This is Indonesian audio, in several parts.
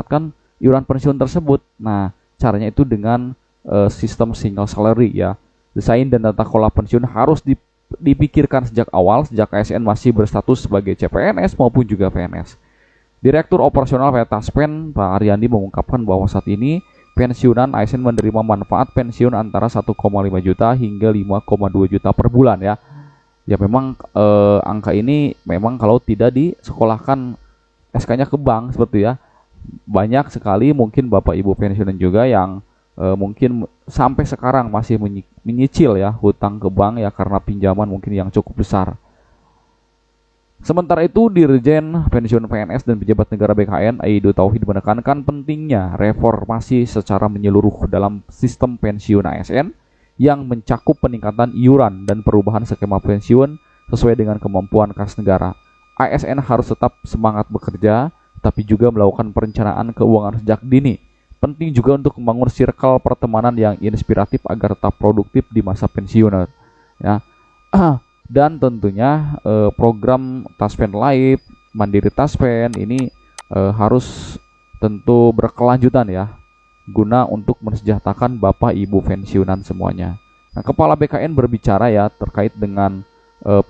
mendapatkan iuran pensiun tersebut. Nah, caranya itu dengan sistem single salary ya. Desain dan tata kelola pensiun harus dipikirkan sejak awal, sejak ASN masih berstatus sebagai CPNS maupun juga PNS. Direktur Operasional PT Taspen, Pak Aryandi, mengungkapkan bahwa saat ini pensiunan ASN menerima manfaat pensiun antara 1,5 juta hingga 5,2 juta per bulan ya. Ya memang angka ini memang kalau tidak disekolahkan SK-nya ke bank seperti ya. Banyak sekali mungkin Bapak Ibu pensiunan juga yang mungkin sampai sekarang masih menyicil ya hutang ke bank ya karena pinjaman mungkin yang cukup besar. Sementara itu, Dirjen Pensiun PNS dan Pejabat Negara BKN, Aido Tauhid, menekankan pentingnya reformasi secara menyeluruh dalam sistem pensiun ASN yang mencakup peningkatan iuran dan perubahan skema pensiun sesuai dengan kemampuan kas negara. ASN harus tetap semangat bekerja, tapi juga melakukan perencanaan keuangan sejak dini. Penting juga untuk membangun circle pertemanan yang inspiratif agar tetap produktif di masa pensiun. Ya. Dan tentunya program Taspen Live, Mandiri Taspen ini harus tentu berkelanjutan ya, guna untuk mensejahterakan Bapak Ibu pensiunan semuanya. Nah, Kepala BKN berbicara ya terkait dengan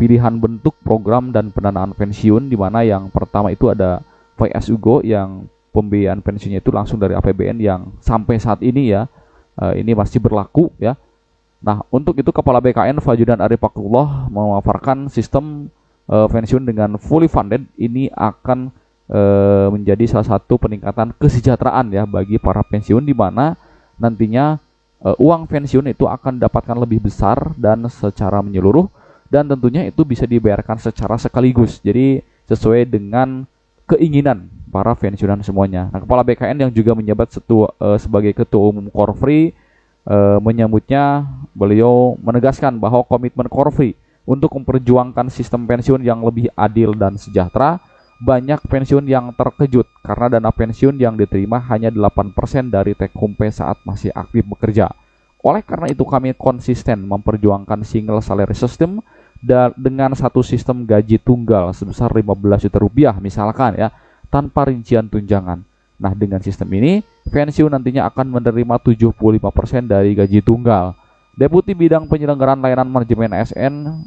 pilihan bentuk program dan pendanaan pensiun, di mana yang pertama itu ada PSUGO yang pembiayaan pensiunnya itu langsung dari APBN yang sampai saat ini ya ini masih berlaku ya. Nah, untuk itu Kepala BKN Fajudan Arifakullah memaparkan sistem pensiun dengan fully funded ini akan menjadi salah satu peningkatan kesejahteraan ya bagi para pensiun, di mana nantinya uang pensiun itu akan dapatkan lebih besar dan secara menyeluruh, dan tentunya itu bisa dibayarkan secara sekaligus. Jadi sesuai dengan keinginan para pensiunan semuanya. Nah, Kepala BKN yang juga menjabat sebagai Ketua Umum Korfri menyambutnya, beliau menegaskan bahwa komitmen Korfri untuk memperjuangkan sistem pensiun yang lebih adil dan sejahtera. Banyak pensiun yang terkejut karena dana pensiun yang diterima hanya 8% dari take home pay saat masih aktif bekerja. Oleh karena itu kami konsisten memperjuangkan single salary system dengan satu sistem gaji tunggal sebesar 15 juta rupiah misalkan ya, tanpa rincian tunjangan. Nah, dengan sistem ini, pensiun nantinya akan menerima 75% dari gaji tunggal. Deputi Bidang Penyelenggaraan Layanan Manajemen ASN,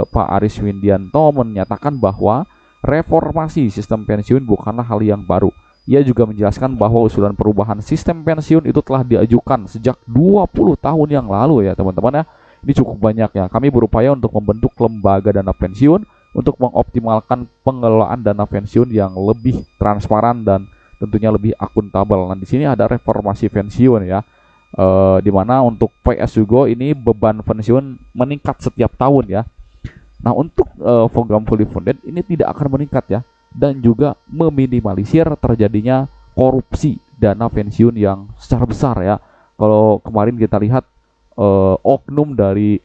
Pak Aris Windianto, menyatakan bahwa reformasi sistem pensiun bukanlah hal yang baru. Ia juga menjelaskan bahwa usulan perubahan sistem pensiun itu telah diajukan sejak 20 tahun yang lalu ya teman-teman ya. Ini cukup banyak ya. Kami berupaya untuk membentuk lembaga dana pensiun untuk mengoptimalkan pengelolaan dana pensiun yang lebih transparan dan tentunya lebih akuntabel. Nah, di sini ada reformasi pensiun ya, di mana untuk PSUGO ini beban pensiun meningkat setiap tahun ya. Nah, untuk program fully funded ini tidak akan meningkat ya, dan juga meminimalisir terjadinya korupsi dana pensiun yang secara besar ya. Kalau kemarin kita lihat oknum dari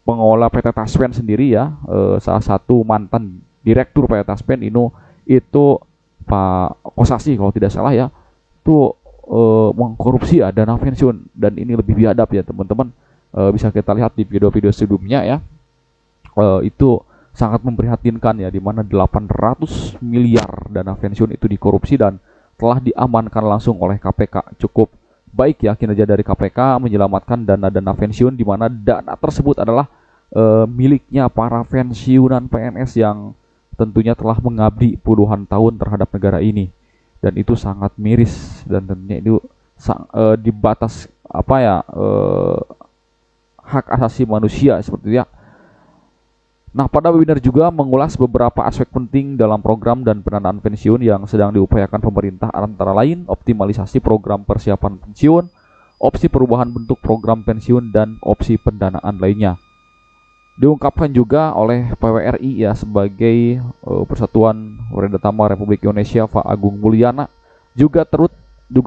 pengelola PT Taspen sendiri ya, salah satu mantan direktur PT Taspen itu Pak Kosasi kalau tidak salah ya, itu mengkorupsi ya dana pensiun, dan ini lebih biadab ya teman-teman. Bisa kita lihat di video-video sebelumnya ya, itu sangat memprihatinkan ya, di mana 800 miliar dana pensiun itu dikorupsi dan telah diamankan langsung oleh KPK. Cukup baik ya kinerja dari KPK menyelamatkan dana-dana pensiun, di mana dana tersebut adalah miliknya para pensiunan PNS yang tentunya telah mengabdi puluhan tahun terhadap negara ini, dan itu sangat miris, dan tentunya itu di batas hak asasi manusia seperti itu ya. Nah, pada webinar juga mengulas beberapa aspek penting dalam program dan pendanaan pensiun yang sedang diupayakan pemerintah, antara lain optimalisasi program persiapan pensiun, opsi perubahan bentuk program pensiun, dan opsi pendanaan lainnya. Diungkapkan juga oleh PWRI ya, sebagai Persatuan Waradhatama Republik Indonesia, Pak Agung Mulyana juga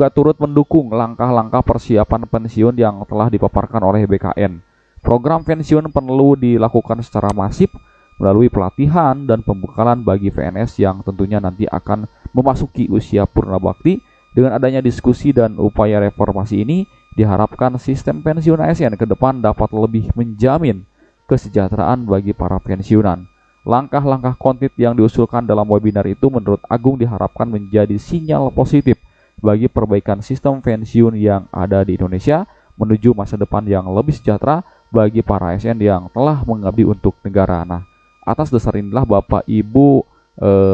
turut mendukung langkah-langkah persiapan pensiun yang telah dipaparkan oleh BKN. Program pensiun perlu dilakukan secara masif melalui pelatihan dan pembekalan bagi PNS yang tentunya nanti akan memasuki usia purnabakti. Dengan adanya diskusi dan upaya reformasi ini, diharapkan sistem pensiun ASN ke depan dapat lebih menjamin kesejahteraan bagi para pensiunan. Langkah-langkah konkret yang diusulkan dalam webinar itu menurut Agung diharapkan menjadi sinyal positif bagi perbaikan sistem pensiun yang ada di Indonesia menuju masa depan yang lebih sejahtera bagi para ASN yang telah mengabdi untuk negara. Nah, atas dasar inilah Bapak Ibu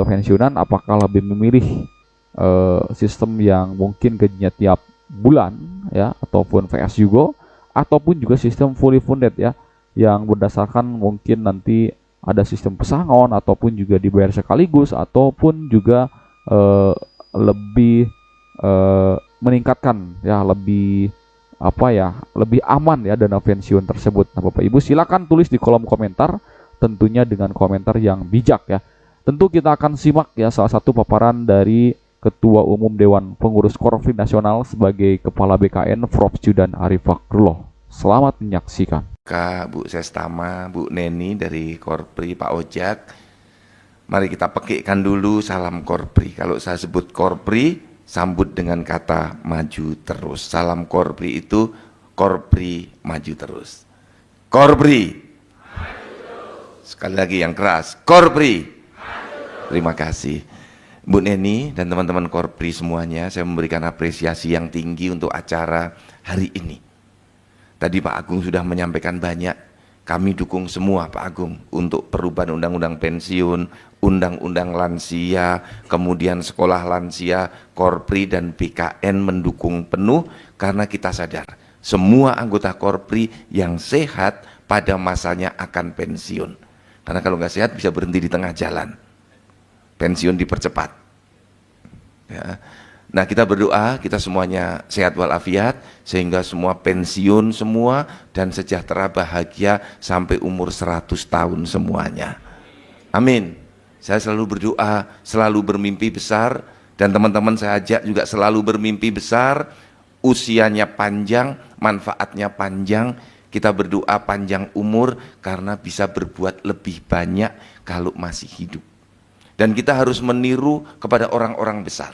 pensiunan apakah lebih memilih sistem yang mungkin gajinya tiap bulan ya ataupun VS Yugo ataupun juga sistem fully funded ya yang berdasarkan mungkin nanti ada sistem pesangon ataupun juga dibayar sekaligus ataupun juga lebih meningkatkan ya lebih lebih aman ya dana pensiun tersebut. Nah, Bapak Ibu silakan tulis di kolom komentar tentunya dengan komentar yang bijak ya. Tentu kita akan simak ya salah satu paparan dari Ketua Umum Dewan Pengurus Korpri Nasional sebagai Kepala BKN Prof. Judan Arif Fakrullah. Selamat menyaksikan. Kak Bu Sestama, Bu Neni dari Korpri, Pak Ojak. Mari kita pekikkan dulu salam Korpri. Kalau saya sebut Korpri, sambut dengan kata maju terus. Salam Korpri itu Korpri maju terus. Korpri. Maju terus. Sekali lagi yang keras. Korpri. Terima kasih. Bu Neni dan teman-teman Korpri semuanya, saya memberikan apresiasi yang tinggi untuk acara hari ini. Tadi Pak Agung sudah menyampaikan banyak, kami dukung semua Pak Agung untuk perubahan undang-undang pensiun, undang-undang lansia, kemudian sekolah lansia, Korpri dan BKN mendukung penuh karena kita sadar semua anggota Korpri yang sehat pada masanya akan pensiun. Karena kalau nggak sehat bisa berhenti di tengah jalan, pensiun dipercepat. Ya. Nah kita berdoa, kita semuanya sehat walafiat, sehingga semua pensiun semua dan sejahtera bahagia sampai umur 100 tahun semuanya. Amin. Saya selalu berdoa, selalu bermimpi besar, dan teman-teman saya ajak juga selalu bermimpi besar, usianya panjang, manfaatnya panjang, kita berdoa panjang umur karena bisa berbuat lebih banyak kalau masih hidup. Dan kita harus meniru kepada orang-orang besar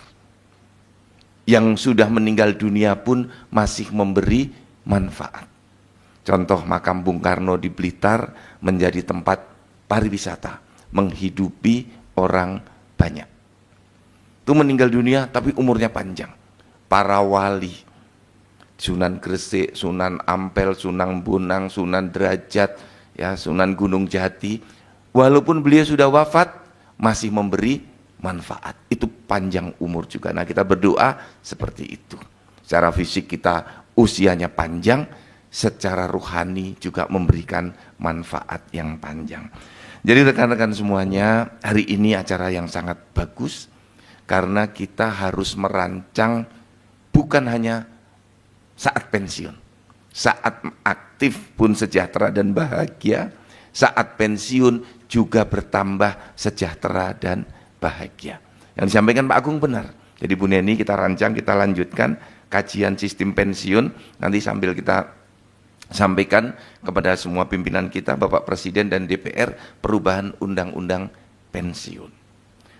yang sudah meninggal dunia pun masih memberi manfaat. Contoh makam Bung Karno di Blitar menjadi tempat pariwisata, menghidupi orang banyak. Itu meninggal dunia tapi umurnya panjang. Para wali, Sunan Gresik, Sunan Ampel, Sunan Bonang, Sunan Derajat, ya Sunan Gunung Jati, walaupun beliau sudah wafat masih memberi manfaat, itu panjang umur juga. Nah kita berdoa seperti itu. Secara fisik kita usianya panjang, secara rohani juga memberikan manfaat yang panjang. Jadi rekan-rekan semuanya, hari ini acara yang sangat bagus karena kita harus merancang bukan hanya saat pensiun, saat aktif pun sejahtera dan bahagia, saat pensiun juga bertambah sejahtera dan bahagia. Yang disampaikan Pak Agung benar. Jadi Bu Neni kita rancang, kita lanjutkan kajian sistem pensiun, nanti sambil kita sampaikan kepada semua pimpinan kita, Bapak Presiden dan DPR, perubahan undang-undang pensiun.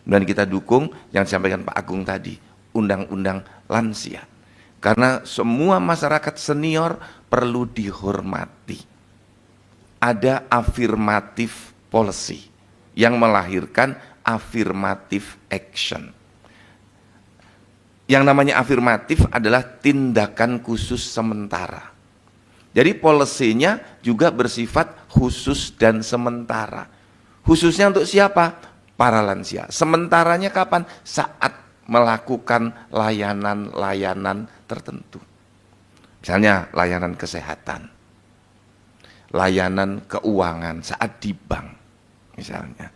Dan kita dukung yang disampaikan Pak Agung tadi, undang-undang lansia. Karena semua masyarakat senior perlu dihormati. Ada affirmative policy yang melahirkan affirmative action. Yang namanya afirmatif adalah tindakan khusus sementara. Jadi polisinya juga bersifat khusus dan sementara. Khususnya untuk siapa? Para lansia. Sementaranya kapan? Saat melakukan layanan-layanan tertentu. Misalnya layanan kesehatan, layanan keuangan saat di bank misalnya.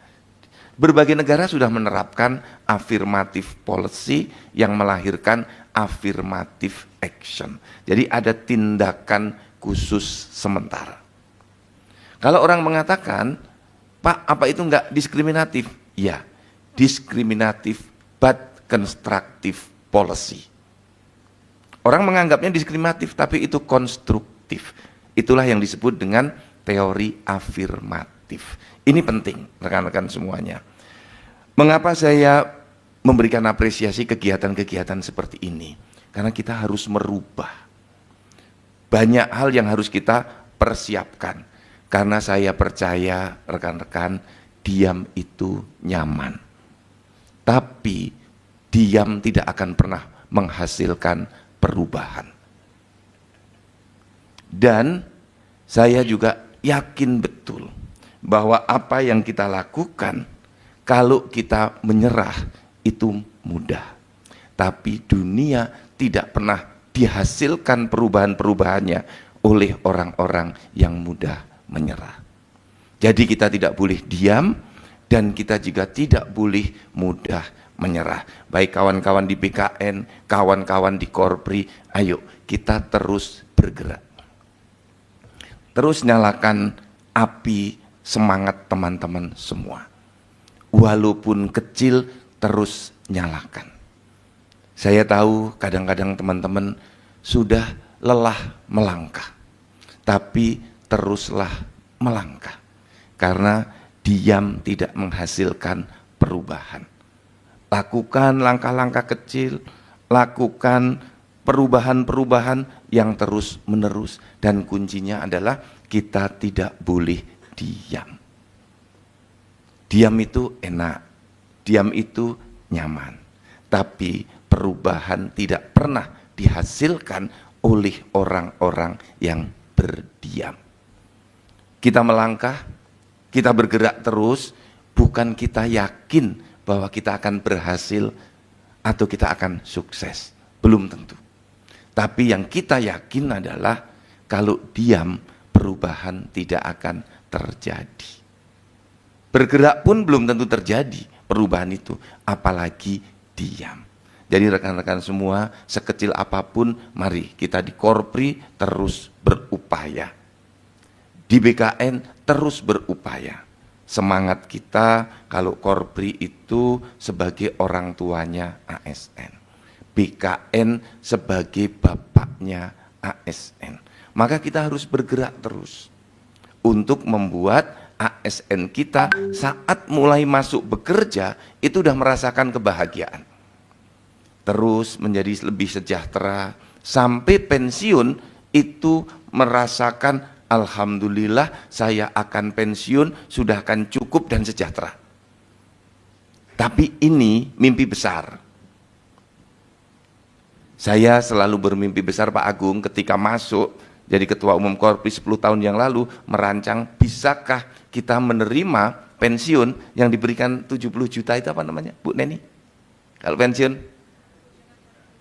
Berbagai negara sudah menerapkan affirmative policy yang melahirkan affirmative action. Jadi ada tindakan khusus sementara. Kalau orang mengatakan, Pak, apa itu enggak diskriminatif? Ya, diskriminatif but constructive policy. Orang menganggapnya diskriminatif, tapi itu konstruktif. Itulah yang disebut dengan teori afirmatif. Ini penting, rekan-rekan semuanya. Mengapa saya memberikan apresiasi kegiatan-kegiatan seperti ini? Karena kita harus merubah. Banyak hal yang harus kita persiapkan. Karena saya percaya rekan-rekan, diam itu nyaman. Tapi diam tidak akan pernah menghasilkan perubahan. Dan saya juga yakin betul bahwa apa yang kita lakukan kalau kita menyerah itu mudah. Tapi dunia tidak pernah dihasilkan perubahan-perubahannya oleh orang-orang yang mudah menyerah. Jadi kita tidak boleh diam dan kita juga tidak boleh mudah menyerah. Baik kawan-kawan di BKN, kawan-kawan di Korpri, ayo kita terus bergerak. Terus nyalakan api semangat teman-teman semua. Walaupun kecil, terus nyalakan. Saya tahu kadang-kadang teman-teman sudah lelah melangkah. Tapi teruslah melangkah. Karena diam tidak menghasilkan perubahan. Lakukan langkah-langkah kecil, lakukan perubahan-perubahan yang terus menerus, dan kuncinya adalah kita tidak boleh diam. Diam itu enak, diam itu nyaman, tapi perubahan tidak pernah dihasilkan oleh orang-orang yang berdiam. Kita melangkah, kita bergerak terus, bukan kita yakin bahwa kita akan berhasil atau kita akan sukses, belum tentu. Tapi yang kita yakin adalah kalau diam, perubahan tidak akan terjadi. Bergerak pun belum tentu terjadi perubahan itu, apalagi diam. Jadi rekan-rekan semua, sekecil apapun, mari kita di Korpri terus berupaya. Di BKN terus berupaya. Semangat kita kalau Korpri itu sebagai orang tuanya ASN. BKN sebagai bapaknya ASN. Maka kita harus bergerak terus untuk membuat ASN kita saat mulai masuk bekerja itu sudah merasakan kebahagiaan. Terus menjadi lebih sejahtera sampai pensiun itu merasakan alhamdulillah saya akan pensiun sudah akan cukup dan sejahtera. Tapi ini mimpi besar. Saya selalu bermimpi besar Pak Agung ketika masuk jadi ketua umum Korpri 10 tahun yang lalu merancang bisakah kita menerima pensiun yang diberikan 70 juta itu apa namanya Bu Neni? Kalau pensiun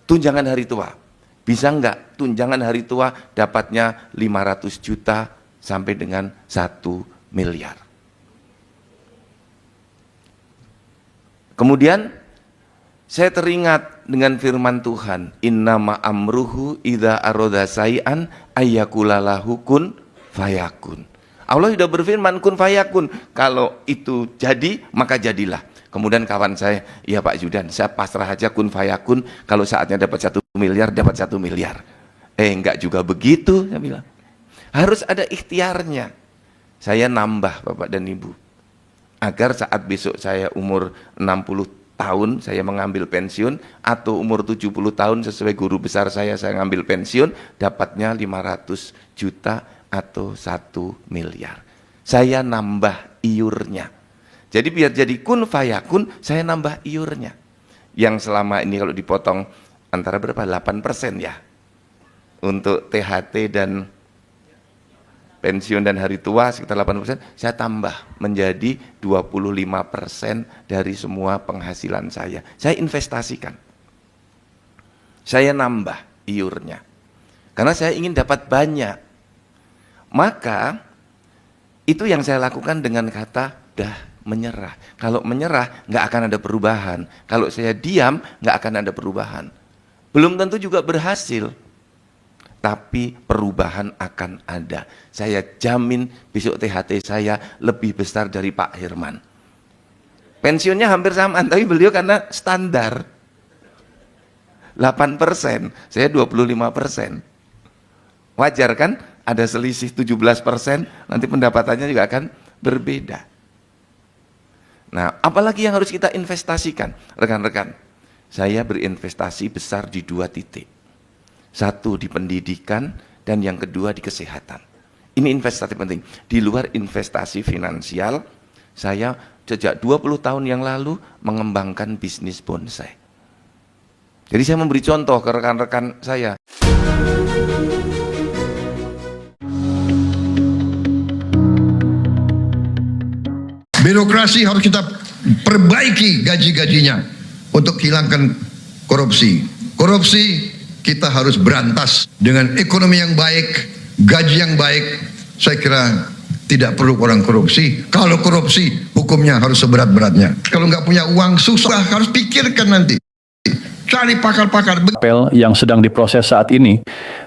tunjangan hari tua. Bisa enggak tunjangan hari tua dapatnya 500 juta sampai dengan 1 miliar. Kemudian saya teringat dengan firman Tuhan, innama amruhu idza aroda sayan ayyakulalahu kun fayakun. Allah sudah berfirman kun fayakun, kalau itu jadi maka jadilah. Kemudian kawan saya, iya Pak Judan, saya pasrah aja kun fayakun, kalau saatnya dapat 1 miliar, dapat 1 miliar. Enggak juga begitu, saya bilang. Harus ada ikhtiarnya. Saya nambah Bapak dan Ibu. Agar saat besok saya umur 60 tahun saya mengambil pensiun atau umur 70 tahun sesuai guru besar saya ngambil pensiun dapatnya 500 juta atau 1 miliar. Saya nambah iurnya. Jadi biar jadi kun fayakun saya nambah iurnya. Yang selama ini kalau dipotong antara berapa? 8% ya. Untuk THT dan pensiun dan hari tua sekitar 8%, saya tambah menjadi 25% dari semua penghasilan saya. Saya investasikan. Saya nambah iurnya. Karena saya ingin dapat banyak. Maka itu yang saya lakukan dengan kata dah menyerah. Kalau menyerah nggak akan ada perubahan. Kalau saya diam nggak akan ada perubahan. Belum tentu juga berhasil. Tapi perubahan akan ada. Saya jamin besok THT saya lebih besar dari Pak Herman. Pensiunnya hampir sama, tapi beliau karena standar 8%, saya 25%. Wajar kan? Ada selisih 17%, nanti pendapatannya juga akan berbeda. Nah, apalagi yang harus kita investasikan? Rekan-rekan, saya berinvestasi besar di 2 titik. Satu di pendidikan dan yang kedua di kesehatan. Ini investasi penting. Di luar investasi finansial, Saya sejak 20 tahun yang lalu mengembangkan bisnis bonsai. Jadi saya memberi contoh ke rekan-rekan saya. Birokrasi harus kita perbaiki gaji-gajinya untuk hilangkan korupsi. Korupsi kita harus berantas dengan ekonomi yang baik, gaji yang baik. Saya kira tidak perlu orang korupsi. Kalau korupsi, hukumnya harus seberat-beratnya. Kalau nggak punya uang, susah, harus pikirkan nanti. Cari pakar-pakar. Rapel yang sedang diproses saat ini,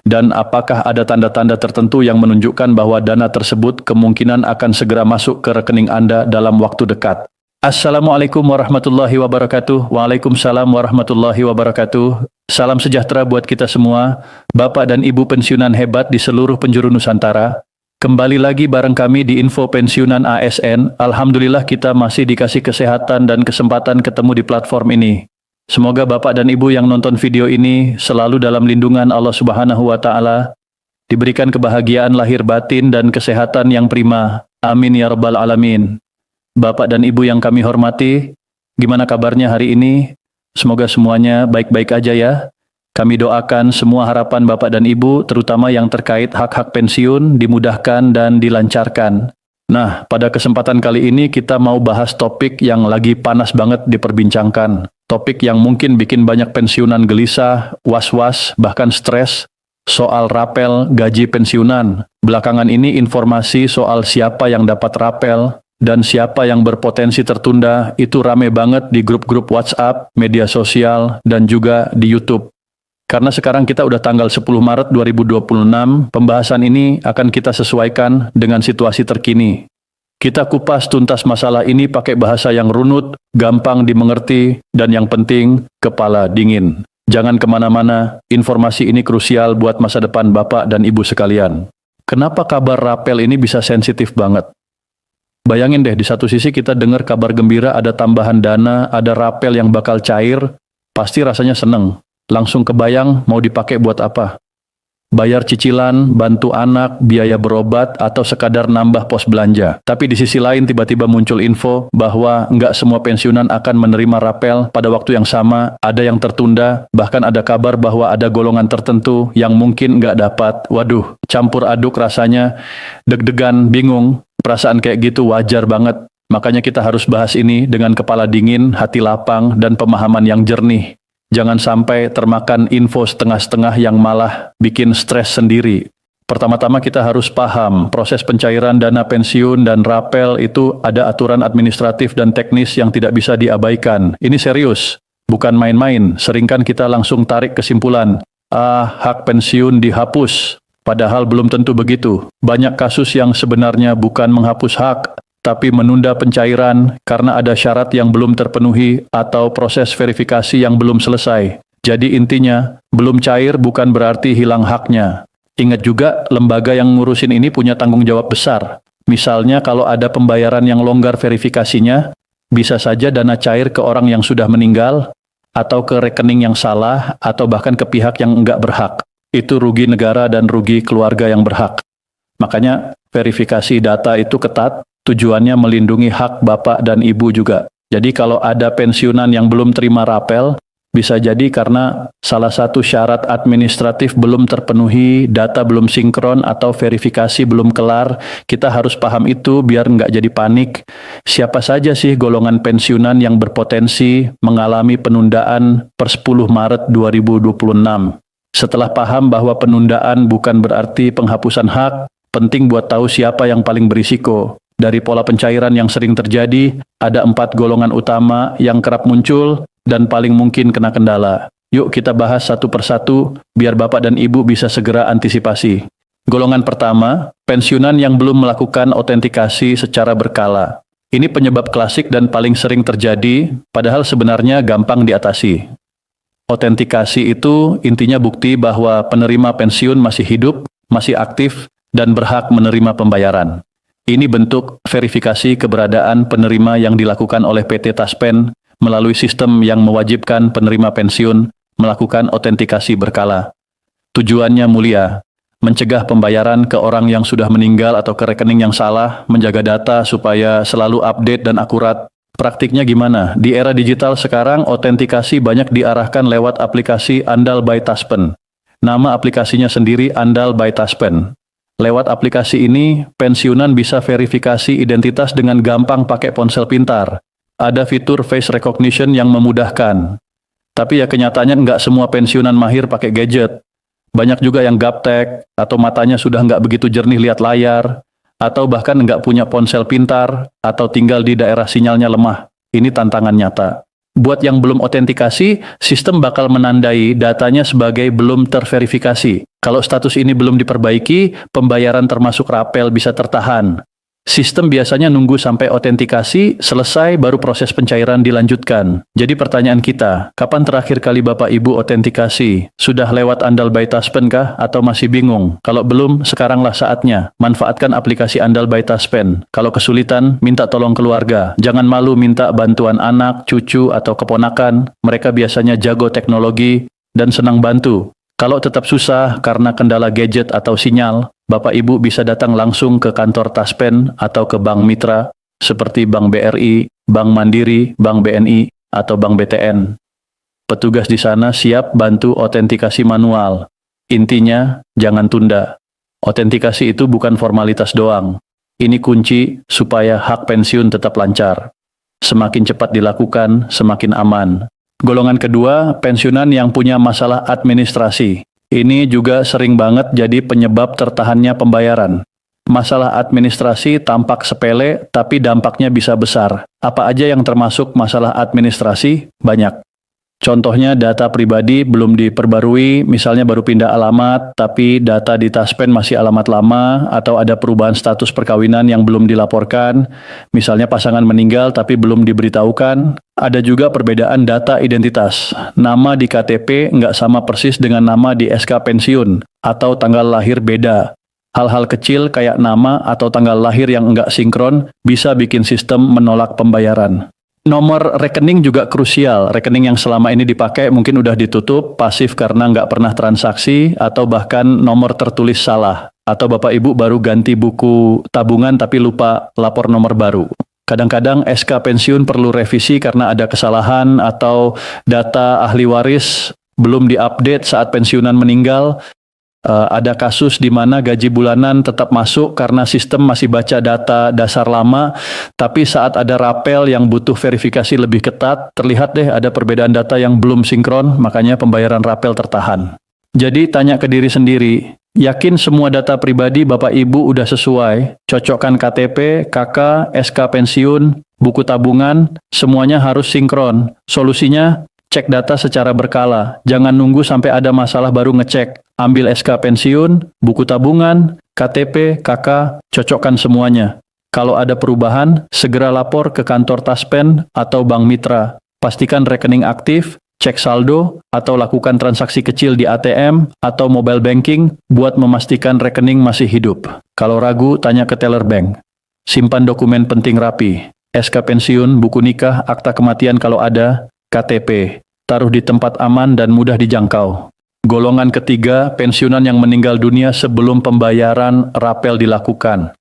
dan apakah ada tanda-tanda tertentu yang menunjukkan bahwa dana tersebut kemungkinan akan segera masuk ke rekening Anda dalam waktu dekat. Assalamualaikum warahmatullahi wabarakatuh. Waalaikumsalam warahmatullahi wabarakatuh. Salam sejahtera buat kita semua, Bapak dan Ibu pensiunan hebat di seluruh penjuru Nusantara. Kembali lagi bareng kami di Info Pensiunan ASN. Alhamdulillah kita masih dikasih kesehatan dan kesempatan ketemu di platform ini. Semoga Bapak dan Ibu yang nonton video ini selalu dalam lindungan Allah Subhanahu wa Ta'ala, diberikan kebahagiaan lahir batin dan kesehatan yang prima. Amin ya Rabbal Alamin. Bapak dan Ibu yang kami hormati, gimana kabarnya hari ini? Semoga semuanya baik-baik aja ya. Kami doakan semua harapan Bapak dan Ibu, terutama yang terkait hak-hak pensiun, dimudahkan dan dilancarkan. Nah, pada kesempatan kali ini kita mau bahas topik yang lagi panas banget diperbincangkan. Topik yang mungkin bikin banyak pensiunan gelisah, was-was, bahkan stres, soal rapel gaji pensiunan. Belakangan ini informasi soal siapa yang dapat rapel dan siapa yang berpotensi tertunda itu rame banget di grup-grup WhatsApp, media sosial, dan juga di YouTube. Karena sekarang kita udah tanggal 10 Maret 2026, pembahasan ini akan kita sesuaikan dengan situasi terkini. Kita kupas tuntas masalah ini pakai bahasa yang runut, gampang dimengerti, dan yang penting, kepala dingin. Jangan kemana-mana, informasi ini krusial buat masa depan Bapak dan Ibu sekalian. Kenapa kabar rapel ini bisa sensitif banget? Bayangin deh, di satu sisi kita dengar kabar gembira ada tambahan dana, ada rapel yang bakal cair, pasti rasanya seneng. Langsung kebayang mau dipakai buat apa? Bayar cicilan, bantu anak, biaya berobat, atau sekadar nambah pos belanja. Tapi di sisi lain tiba-tiba muncul info bahwa nggak semua pensiunan akan menerima rapel pada waktu yang sama, ada yang tertunda, bahkan ada kabar bahwa ada golongan tertentu yang mungkin nggak dapat. Waduh, campur aduk rasanya, deg-degan, bingung, perasaan kayak gitu wajar banget. Makanya kita harus bahas ini dengan kepala dingin, hati lapang, dan pemahaman yang jernih. Jangan sampai termakan info setengah-setengah yang malah bikin stres sendiri. Pertama-tama kita harus paham, proses pencairan dana pensiun dan rapel itu ada aturan administratif dan teknis yang tidak bisa diabaikan. Ini serius, bukan main-main. Seringkan kita langsung tarik kesimpulan, hak pensiun dihapus. Padahal belum tentu begitu. Banyak kasus yang sebenarnya bukan menghapus hak, tapi menunda pencairan karena ada syarat yang belum terpenuhi atau proses verifikasi yang belum selesai. Jadi intinya, belum cair bukan berarti hilang haknya. Ingat juga, lembaga yang ngurusin ini punya tanggung jawab besar. Misalnya kalau ada pembayaran yang longgar verifikasinya, bisa saja dana cair ke orang yang sudah meninggal, atau ke rekening yang salah, atau bahkan ke pihak yang enggak berhak. Itu rugi negara dan rugi keluarga yang berhak. Makanya, verifikasi data itu ketat, tujuannya melindungi hak Bapak dan Ibu juga. Jadi kalau ada pensiunan yang belum terima rapel, bisa jadi karena salah satu syarat administratif belum terpenuhi, data belum sinkron, atau verifikasi belum kelar. Kita harus paham itu biar nggak jadi panik. Siapa saja sih golongan pensiunan yang berpotensi mengalami penundaan per 10 Maret 2026? Setelah paham bahwa penundaan bukan berarti penghapusan hak, penting buat tahu siapa yang paling berisiko. Dari pola pencairan yang sering terjadi, ada 4 golongan utama yang kerap muncul dan paling mungkin kena kendala. Yuk kita bahas satu persatu, biar Bapak dan Ibu bisa segera antisipasi. Golongan pertama, pensiunan yang belum melakukan autentikasi secara berkala. Ini penyebab klasik dan paling sering terjadi, padahal sebenarnya gampang diatasi. Autentikasi itu intinya bukti bahwa penerima pensiun masih hidup, masih aktif, dan berhak menerima pembayaran. Ini bentuk verifikasi keberadaan penerima yang dilakukan oleh PT Taspen melalui sistem yang mewajibkan penerima pensiun melakukan autentikasi berkala. Tujuannya mulia, mencegah pembayaran ke orang yang sudah meninggal atau ke rekening yang salah, menjaga data supaya selalu update dan akurat. Praktiknya gimana? Di era digital sekarang, otentikasi banyak diarahkan lewat aplikasi Andal by Taspen. Nama aplikasinya sendiri Andal by Taspen. Lewat aplikasi ini, pensiunan bisa verifikasi identitas dengan gampang pakai ponsel pintar. Ada fitur face recognition yang memudahkan. Tapi ya kenyataannya nggak semua pensiunan mahir pakai gadget. Banyak juga yang gaptek, atau matanya sudah nggak begitu jernih lihat layar, atau bahkan nggak punya ponsel pintar, atau tinggal di daerah sinyalnya lemah. Ini tantangan nyata. Buat yang belum otentikasi, sistem bakal menandai datanya sebagai belum terverifikasi. Kalau status ini belum diperbaiki, pembayaran termasuk rapel bisa tertahan. Sistem biasanya nunggu sampai otentikasi selesai baru proses pencairan dilanjutkan. Jadi pertanyaan kita, kapan terakhir kali Bapak Ibu otentikasi? Sudah lewat Andal by Taspen kah? Atau masih bingung? Kalau belum, sekaranglah saatnya. Manfaatkan aplikasi Andal by Taspen. Kalau kesulitan, minta tolong keluarga. Jangan malu minta bantuan anak, cucu, atau keponakan. Mereka biasanya jago teknologi dan senang bantu. Kalau tetap susah karena kendala gadget atau sinyal, Bapak Ibu bisa datang langsung ke kantor Taspen atau ke bank mitra seperti Bank BRI, Bank Mandiri, Bank BNI, atau Bank BTN. Petugas di sana siap bantu otentikasi manual. Intinya, jangan tunda. Otentikasi itu bukan formalitas doang. Ini kunci supaya hak pensiun tetap lancar. Semakin cepat dilakukan, semakin aman. Golongan kedua, pensiunan yang punya masalah administrasi. Ini juga sering banget jadi penyebab tertahannya pembayaran. Masalah administrasi tampak sepele, tapi dampaknya bisa besar. Apa aja yang termasuk masalah administrasi? Banyak. Contohnya data pribadi belum diperbarui, misalnya baru pindah alamat, tapi data di Taspen masih alamat lama, atau ada perubahan status perkawinan yang belum dilaporkan, misalnya pasangan meninggal tapi belum diberitahukan. Ada juga perbedaan data identitas. Nama di KTP nggak sama persis dengan nama di SK pensiun, atau tanggal lahir beda. Hal-hal kecil kayak nama atau tanggal lahir yang nggak sinkron bisa bikin sistem menolak pembayaran. Nomor rekening juga krusial. Rekening yang selama ini dipakai mungkin udah ditutup, pasif karena nggak pernah transaksi, atau bahkan nomor tertulis salah. Atau Bapak Ibu baru ganti buku tabungan tapi lupa lapor nomor baru. Kadang-kadang SK pensiun perlu revisi karena ada kesalahan atau data ahli waris belum diupdate saat pensiunan meninggal. Ada kasus di mana gaji bulanan tetap masuk karena sistem masih baca data dasar lama, tapi saat ada rapel yang butuh verifikasi lebih ketat, terlihat deh ada perbedaan data yang belum sinkron, makanya pembayaran rapel tertahan. Jadi tanya ke diri sendiri, yakin semua data pribadi Bapak Ibu udah sesuai, cocokkan KTP, KK, SK pensiun, buku tabungan, semuanya harus sinkron. Solusinya, cek data secara berkala, jangan nunggu sampai ada masalah baru ngecek. Ambil SK pensiun, buku tabungan, KTP, KK, cocokkan semuanya. Kalau ada perubahan, segera lapor ke kantor Taspen atau bank mitra. Pastikan rekening aktif, cek saldo, atau lakukan transaksi kecil di ATM atau mobile banking buat memastikan rekening masih hidup. Kalau ragu, tanya ke teller bank. Simpan dokumen penting rapi, SK pensiun, buku nikah, akta kematian kalau ada, KTP. Taruh di tempat aman dan mudah dijangkau. Golongan ketiga, pensiunan yang meninggal dunia sebelum pembayaran rapel dilakukan.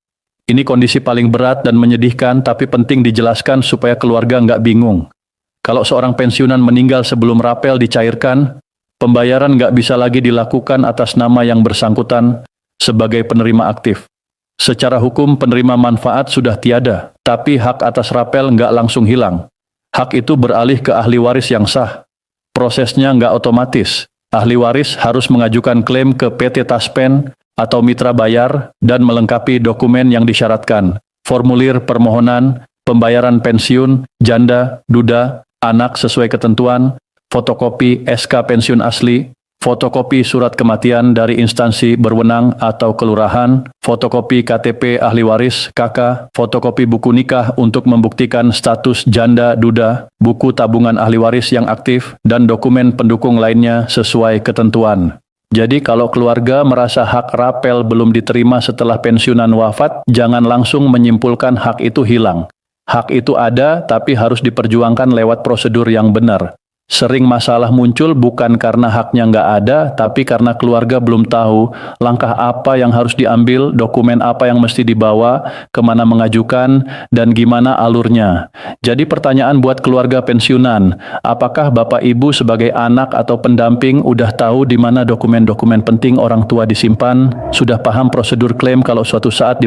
Ini kondisi paling berat dan menyedihkan, tapi penting dijelaskan supaya keluarga nggak bingung. Kalau seorang pensiunan meninggal sebelum rapel dicairkan, pembayaran nggak bisa lagi dilakukan atas nama yang bersangkutan sebagai penerima aktif. Secara hukum, penerima manfaat sudah tiada, tapi hak atas rapel nggak langsung hilang. Hak itu beralih ke ahli waris yang sah. Prosesnya nggak otomatis. Ahli waris harus mengajukan klaim ke PT Taspen atau mitra bayar dan melengkapi dokumen yang disyaratkan. Formulir permohonan, pembayaran pensiun, janda, duda, anak sesuai ketentuan, fotokopi SK pensiun asli, fotokopi surat kematian dari instansi berwenang atau kelurahan, fotokopi KTP ahli waris, KK, fotokopi buku nikah untuk membuktikan status janda, duda, buku tabungan ahli waris yang aktif, dan dokumen pendukung lainnya sesuai ketentuan. Jadi kalau keluarga merasa hak rapel belum diterima setelah pensiunan wafat, jangan langsung menyimpulkan hak itu hilang. Hak itu ada, tapi harus diperjuangkan lewat prosedur yang benar. Sering masalah muncul bukan karena haknya nggak ada, tapi karena keluarga belum tahu langkah apa yang harus diambil, dokumen apa yang mesti dibawa, kemana mengajukan, dan gimana alurnya. Jadi pertanyaan buat keluarga pensiunan, apakah Bapak Ibu sebagai anak atau pendamping udah tahu di mana dokumen-dokumen penting orang tua disimpan? Sudah paham prosedur klaim kalau suatu saat